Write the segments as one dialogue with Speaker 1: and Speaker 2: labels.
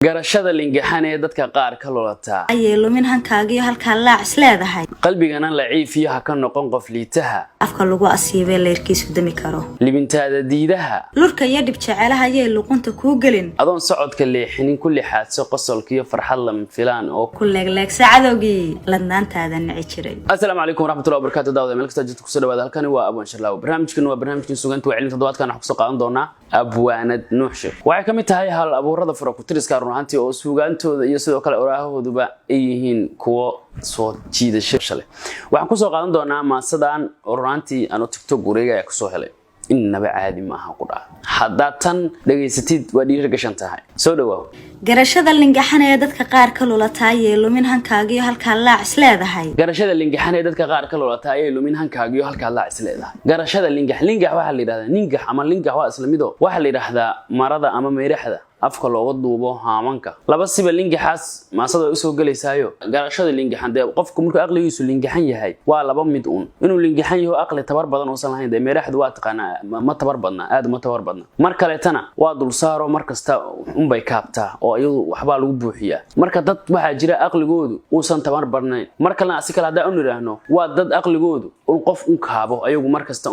Speaker 1: garashada lingaxan ee dadka qaar ka lolata
Speaker 2: ayay lumin hankaaga iyo halka laac isleedahay
Speaker 1: qalbigana laciifiyaha ka noqon qof liitaha
Speaker 2: afka lagu asiibay leerkiisu dami karo
Speaker 1: libintaada diidaha
Speaker 2: lurka iyo dib jecelaha ayay luqunta ku gelin
Speaker 1: adoon socodka leexinin kulli xaadso qosolka iyo farxad lama filaan oo
Speaker 2: ku leeg saacadowgii ladnaantaada nici jiray.
Speaker 1: Assalaamu alaykum warahmatullahi wabarakatuh daawada meel kasta jidku soo dhawaada halkani waa Abwan Sharlaaw barnaamijkan waa barnaamijkan suugaanta wacyigelinta toddobaadkan wax ku soo qaadan doona Abwaanad Nuuxshe waxay kamid tahay hal abuurada fara ku tiriska runaantii oo suugaantooda iyo sidoo kale oraahooduba ay yihiin kuwa soo jiidasho leh waxaan ku soo qaadan doonaa maasadan runaantii aan TikTok wareegaya ku soo helay innaba caadi ma aha ku dhaca hadda tan dhageysatid waa dhiir gashan tahay soo dhawaaw
Speaker 2: garashada lingaxan ee dadka qaar ka lolata ayay lumin hankaaga iyo halka laac isleedahay
Speaker 1: garashada lingaxan ee dadka qaar ka lolata ayay lumin hankaaga iyo halka laac isleedahay garashada lingax waxa la yiraahdaa ningax ama lingax waa isla mido waxa la yiraahdaa marada ama meeraxda afka looga duubo haamanka laba siba lingaxaas maasada u soo galeysaayo garashada lingaxan de qofku markuu aqligiisu lingaxan yahay waa laba mid inuu lingaxan yahay aqli tabar badan oo san lahayn de meeraxdu waa taqaana ma tabar badna aad ma tabar badna mar kale tana waa dul saaro mar kasta bay kaabtaa oo iyadu waxba lagu buuxiyaa marka dad waxa jira aqligoodu uu san tabar badnayn mar kale asi kala hadaa u niraahno waa dad aqligoodu qof kaabo ayagu mar kasta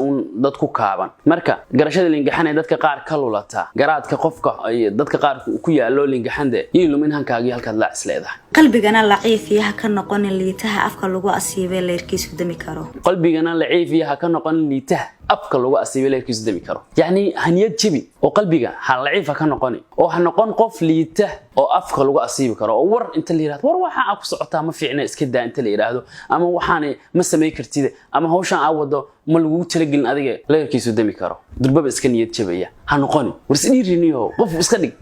Speaker 1: dad ku kaaban marka garashada lingaxan ee dadka qaar ka lulata garaadka qofka ay dadka qaar ku yaalo lingaxande iyo lumin hankaaga halka laac isleedahay
Speaker 2: qalbigana laciifiyaha ka noqon liitaha afka lagu asiibay leerkiisu dami karo
Speaker 1: qalbigana laciifiyaha ka noqon liitaha afka lagu asiibay leerkiisu dami karo yani haniyad jibi oo qalbiga ha laciifa ka noqon oo ha noqon qof liita oo afka lagu asiibi karo oo war inta la yiraahdo war waxa ku socotaa ma fiicna iska daa inta la yiraahdo ama waxaan ma sameey kartid ama hawshan aad wado ma lagu talagelin adiga leerkiisu dami karo durbaba iska niyad jabaya ha noqon warsidhiiriniyo qof iska dhig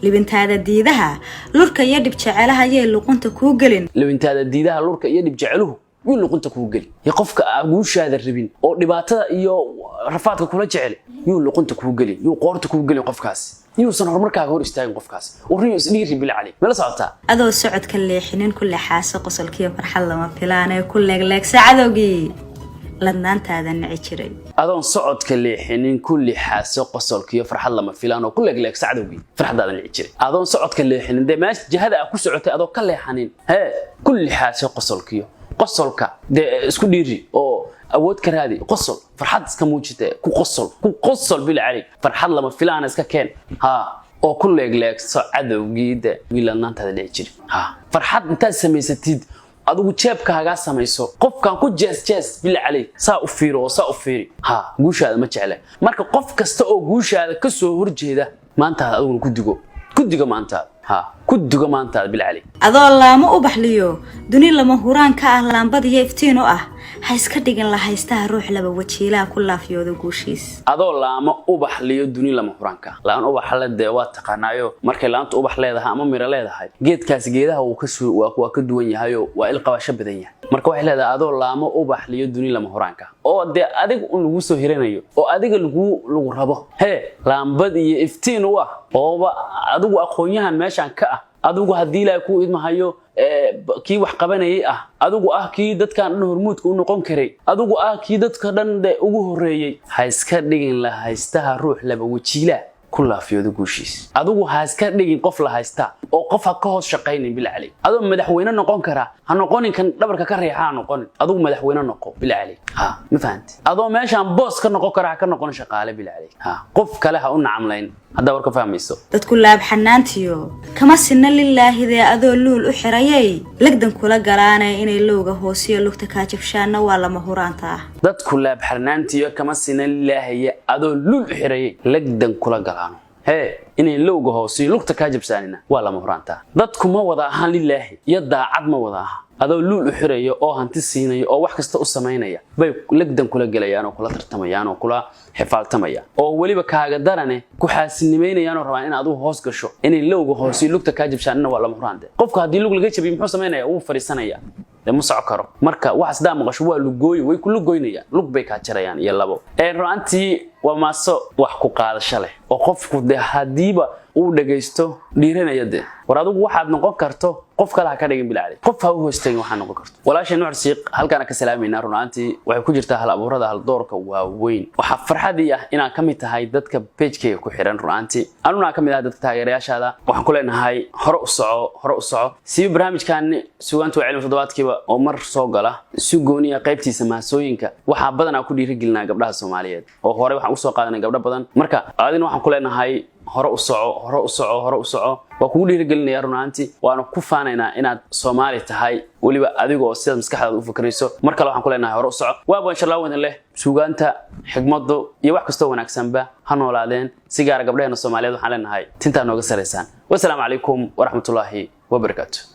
Speaker 2: libintaada diidaha lurka iyo dib jecelaha ayay luqunta ku gelin
Speaker 1: libintaada diidaha lurka iyo dib jeceluhu wuu luqunta ku geli ya qofka aguushaada rabin oo dhibaatada iyo rafaadka kula jecel yuu luqunta ku geli yuu qoorta ku geli qofkaas yuusan horumarkaaga hor istaagin qofkaas uriyo isdhiiri bil cali meel socota
Speaker 2: adoo socodka leexinin kulli xaaso qosolkiyo farxad lama filaan ee ku leeg saacadowgii ladnaantaada nici jiray
Speaker 1: adoon socodka leexinin kulli xaaso qosolkiyo farxad lama filaan oo ku leeg saacadowgii farxadaada nici jiray adoon socodka leexinin de meesh jahada ku socotay adoo ka leexanin kulli xaaso qosolka de isku dhiiri oo awood ka raadi qosol farxad iska muujite ku qosol bil cali farxad lama filaan iska keen oo ku leeg saacadowgii wiilanaantaada nici jiray farxad inta samaysatid adigu jeebkaaga samayso qofkan ku jees bil cali saa u fiiri guushaada ma jecla marka qof kasta oo guushaada ka soo horjeeda maanta adigu ku digo maanta ku digo maanta bil cali
Speaker 2: adoo laamo u baxliyo duni lama huraan ka ah laambad iyo iftiin u ah ha iska dhigin la haysta ruux laba wajiilaa ku laafiyoodo guushiis
Speaker 1: adoo laamo u baxliyo duni lama huraan ka laan u baxla de waa taqaanayo markay laanta u bax leedahay ama mira leedahay geedkaas geedaha uu ka soo waa ka duwan yahay waa il qabasho badan yahay marka waxay leedahay adoo laamo u baxliyo duni lama huraan ka oo de adiga lagu soo hiranayo oo adiga lagu rabo laambad iyo iftiin u ah oo adigu aqoonyahan meeshan ka ah adigu hadii la ku idmahayo kii wax qabanayay adigu kii dadkan dhan hormuudka u noqon karay adigu kii dadka dhan ugu horeeyay ha iska dhigin la haystaha ruux laba wajiila ku laafiyoodo guushiis adigu ha iska dhigin qof la haysta oo qof ka hoos shaqeynay bil cali adoo madaxweyne noqon kara ha noqonin kan dhabarka ka reexaa noqon adigu madaxweyne noqo bil cali ma fahanti adoo meeshan boss ka noqon kara ka noqon shaqaale bil cali qof kale ha u nacamlayn hadda warka fahmayso
Speaker 2: dadku laab xanaantiyo kama sinna lillaahi de adoo luul u xirayay lagdan kula galaanay inay looga hoosiyo lugta ka jabshaana waa lama huraanta
Speaker 1: dadku laab xanaantiyo kama sinna lillaahi adoo luul u xirayay lagdan kula galaano inay looga hoosiyo lugta ka jabsaanina waa lama huraanta dadku ma wada ahaan lillaahi iyo daacad ma wada aha adoo luul u xirayo oo hanti siinaya oo wax kasta u sameynaya bay lagdan kula galayaan oo kula tartamayaan oo kula xifaaltamayaan oo waliba kaaga darane ku xaasinimeynayaan oo rabaan in aad u hoos gasho inay looga hoosiyo lugta ka jabshaanina waa lama huraanta qofka hadii lug laga jabiyo muxuu sameynaya uu fariisanaya ma soco karo marka wax isdaa maqasho waa lugooy way ku lugoynayaan lug bay ka jarayaan iyo labo ruantii waa maaso wax ku qaadasho leh oo qofku hadiiba uu dhageysto dhiiranaya war adigu waxaad noqon karto qof kale ha ka dhigin bilaa qof ha u hoostay waxa noqon karto walaashay Nuur Siiq halkaan ka salaamayna runaantii waxay ku jirtaa hal abuurada hal doorka waaweyn waxa farxadii ah inaan kamid tahay dadka page-kayga ku xiran runaantii anuna kamid ah dadka taageerayaashaada waxaan ku leenahay hore u soco si barnaamijkan suugaanta cilmi toddobaadkiiba oo mar soo gala si gooniya qaybtiisa maasooyinka waxa badan ku dhiirigelinaa gabdhaha Soomaaliyeed oo hore waxaan u soo qaadanay gabdho badan marka aadina waxaan ku leenahay hore u soco waa kugu dhiirigelinaya runaantii waana ku faanaynaa inaad Soomaali tahay waliba adigoo sida maskaxdaada u fikrayso marka waxaan ku leenahay hore u soco waa insha Allah wadan leh suugaanta xigmado iyo wax kasta wanaagsanba ha noolaadeen si gaar gabdhaheena Soomaaliyeed waxaan leenahay tinta nooga sareysaan wassalaamu calaykum wa rahmatullaahi wa barakaatuh